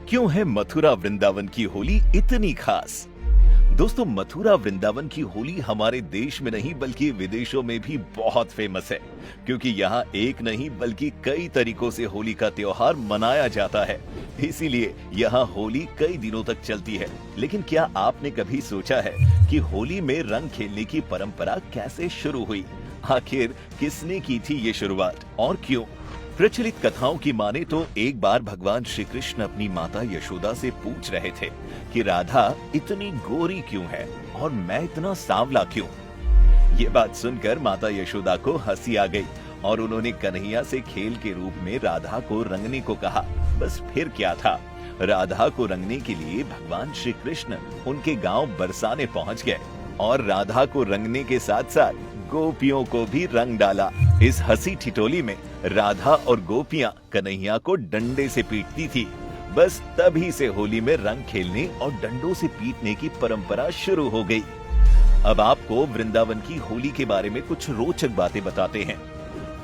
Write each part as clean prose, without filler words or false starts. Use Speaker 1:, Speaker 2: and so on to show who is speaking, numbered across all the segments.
Speaker 1: क्यों है मथुरा वृंदावन की होली इतनी खास? दोस्तों, मथुरा वृंदावन की होली हमारे देश में नहीं बल्कि विदेशों में भी बहुत फेमस है, क्योंकि यहाँ एक नहीं बल्कि कई तरीकों से होली का त्योहार मनाया जाता है। इसीलिए यहाँ होली कई दिनों तक चलती है। लेकिन क्या आपने कभी सोचा है कि होली में रंग खेलने की परंपरा कैसे शुरू हुई? आखिर किसने की थी ये शुरुआत और क्यों? प्रचलित कथाओं की माने तो एक बार भगवान श्री कृष्ण अपनी माता यशोदा से पूछ रहे थे कि राधा इतनी गोरी क्यों है और मैं इतना सांवला क्यों। ये बात सुनकर माता यशोदा को हंसी आ गई और उन्होंने कन्हैया से खेल के रूप में राधा को रंगने को कहा। बस फिर क्या था, राधा को रंगने के लिए भगवान श्री कृष्ण उनके गांव बरसाने पहुंच गए और राधा को रंगने के साथ साथ गोपियों को भी रंग डाला। इस हंसी ठिठोली में राधा और गोपियां कन्हैया को डंडे से पीटती थी। बस तभी से होली में रंग खेलने और डंडों से पीटने की परंपरा शुरू हो गई। अब आपको वृंदावन की होली के बारे में कुछ रोचक बातें बताते हैं।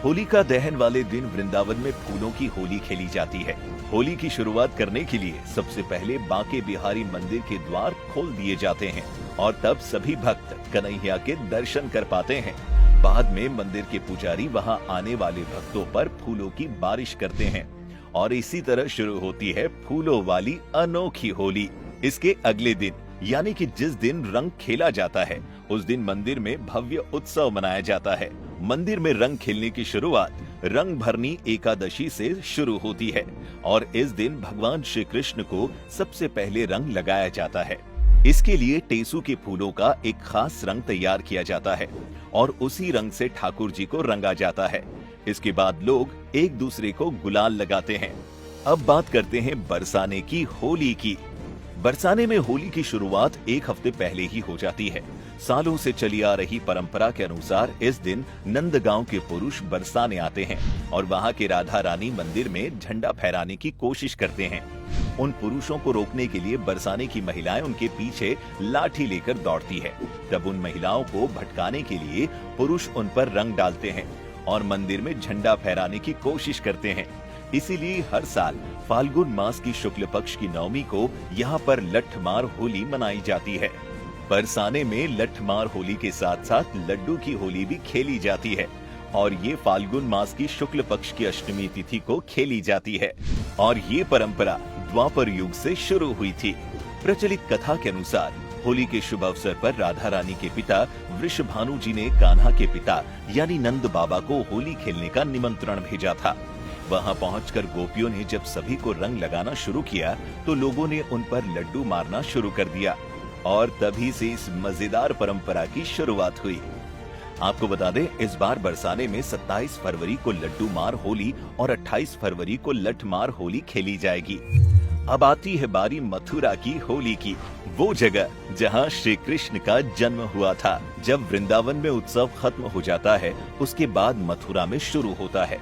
Speaker 1: होलिका दहन वाले दिन वृंदावन में फूलों की होली खेली जाती है। होली की शुरुआत करने के लिए सबसे पहले बांके बिहारी मंदिर के द्वार खोल दिए जाते हैं और तब सभी भक्त कन्हैया के दर्शन कर पाते हैं। बाद में मंदिर के पुजारी वहां आने वाले भक्तों पर फूलों की बारिश करते हैं और इसी तरह शुरू होती है फूलों वाली अनोखी होली। इसके अगले दिन यानी कि जिस दिन रंग खेला जाता है उस दिन मंदिर में भव्य उत्सव मनाया जाता है। मंदिर में रंग खेलने की शुरुआत रंग भरनी एकादशी से शुरू होती है और इस दिन भगवान श्री कृष्ण को सबसे पहले रंग लगाया जाता है। इसके लिए टेसू के फूलों का एक खास रंग तैयार किया जाता है और उसी रंग से ठाकुर जी को रंगा जाता है। इसके बाद लोग एक दूसरे को गुलाल लगाते हैं। अब बात करते हैं बरसाने की होली की। बरसाने में होली की शुरुआत एक हफ्ते पहले ही हो जाती है। सालों से चली आ रही परंपरा के अनुसार इस दिन नंदगांव के पुरुष बरसाने आते हैं और वहां के राधा रानी मंदिर में झंडा फहराने की कोशिश करते हैं। उन पुरुषों को रोकने के लिए बरसाने की महिलाएं उनके पीछे लाठी लेकर दौड़ती है। तब उन महिलाओं को भटकाने के लिए पुरुष उन पर रंग डालते हैं और मंदिर में झंडा फहराने की कोशिश करते हैं। इसीलिए हर साल फाल्गुन मास की शुक्ल पक्ष की नवमी को यहाँ पर लठमार होली मनाई जाती है। बरसाने में लठमार होली के साथ साथ लड्डू की होली भी खेली जाती है और ये फाल्गुन मास की शुक्ल पक्ष की अष्टमी तिथि को खेली जाती है और ये परंपरा द्वापर युग से शुरू हुई थी। प्रचलित कथा के अनुसार होली के शुभ अवसर पर राधा रानी के पिता वृषभानु जी ने कान्हा के पिता यानी नंद बाबा को होली खेलने का निमंत्रण भेजा था। वहां पहुंचकर गोपियों ने जब सभी को रंग लगाना शुरू किया तो लोगों ने उन पर लड्डू मारना शुरू कर दिया और तभी से इस मजेदार परंपरा की शुरुआत हुई। आपको बता दें, इस बार बरसाने में 27 फरवरी को लड्डू मार होली और 28 फरवरी को लठमार होली खेली जाएगी। अब आती है बारी मथुरा की होली की, वो जगह जहां श्री कृष्ण का जन्म हुआ था। जब वृंदावन में उत्सव खत्म हो जाता है उसके बाद मथुरा में शुरू होता है।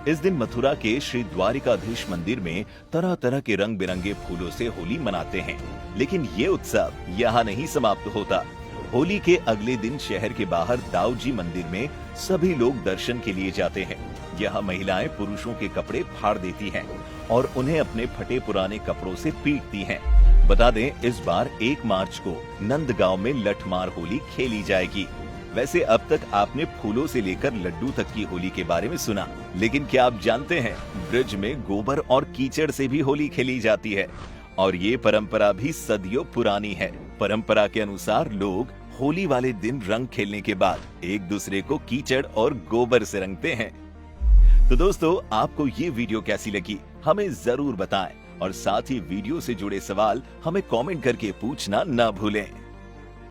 Speaker 1: इस दिन मथुरा के श्री द्वारिकाधीश मंदिर में तरह तरह के रंग बिरंगे फूलों से होली मनाते हैं। लेकिन ये उत्सव यहाँ नहीं समाप्त होता। होली के अगले दिन शहर के बाहर दाऊजी मंदिर में सभी लोग दर्शन के लिए जाते हैं। यहाँ महिलाएं पुरुषों के कपड़े फाड़ देती हैं और उन्हें अपने फटे पुराने कपड़ों से पीटती हैं। बता दें, इस बार 1 मार्च को नंदगांव में लठमार होली खेली जाएगी। वैसे अब तक आपने फूलों से लेकर लड्डू तक की होली के बारे में सुना, लेकिन क्या आप जानते हैं ब्रज में गोबर और कीचड़ से भी होली खेली जाती है और ये परंपरा भी सदियों पुरानी है। परंपरा के अनुसार लोग होली वाले दिन रंग खेलने के बाद एक दूसरे को कीचड़ और गोबर से रंगते हैं। तो दोस्तों, आपको ये वीडियो कैसी लगी हमें जरूर बताएं और साथ ही वीडियो से जुड़े सवाल हमें कमेंट करके पूछना ना भूलें।